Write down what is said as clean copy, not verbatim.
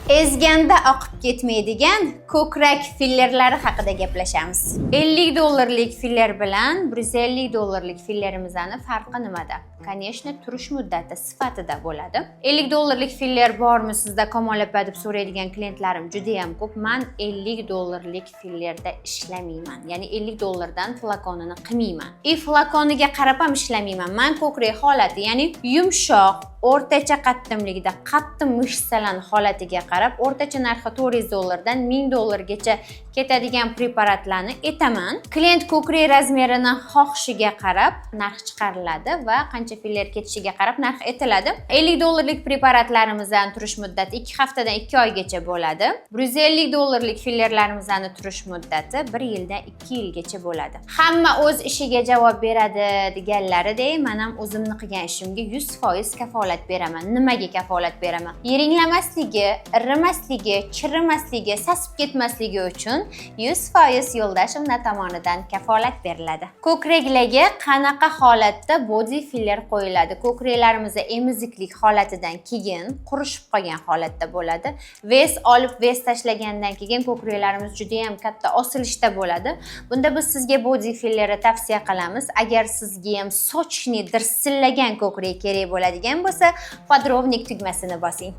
Ezganda oqib ketmaydigan ko'krak fillerlari haqida gaplashamiz. 50 dollarlik filler bilan 150 dollarlik fillerimizning farqi nimada? Конечно, turish muddati sifatida bo'ladi. 50 dollarlik filler bormi sizda Kamol opa deb so'raydigan klientlarim juda ham ko'p. Men 50 dollarlik fillerda ishlamayman. Ya'ni 50 dollardan flakonini qilmayman. Flakoniga qarab ham ishlamayman. Men ko'krak holati, ya'ni yumshoq, o'rtacha qattimlikda qattiq mushsalan holatiga qarab o'rtacha narxi 400 dollardan 1000 dollargacha ketadigan preparatlarni aytaman. Klient ko'krak razmerini xohishiga qarab narx chiqariladi va qancha filler ketishiga qarab narx aytiladi. 50 dollarlik preparatlarimizdan turish muddati 2 haftadan 2 oygacha bo'ladi. 150 dollarlik fillerlarimizning turish muddati 1 yildan 2 yilgacha bo'ladi. Hamma o'z ishiga javob beradi deganlaridek, men ham o'zimni qilgan ishimga 100% kafolat beraman. Nimaga kafolat beraman? Yeringlamasligi, irimasligi, chirimasligi, sasib ketmasligi uchun 100% yo'ldashimlar tomonidan kafolat beriladi. Ko'kraklarga qanaqa holatda body filler qo'yiladi? Ko'kraklarimizda emiziklik holatidan keyin qurishib qolgan holatda bo'ladi. Vez olib, vez tashlagandan keyin ko'kraklarimiz juda ham katta osilishda bo'ladi. Bunda biz sizga body filleri tavsiya qilamiz. Agar sizga ham sochni dirsillagan ko'krak kerak bo'ladigan bo'lsa, podrovnik tugmasini bosing.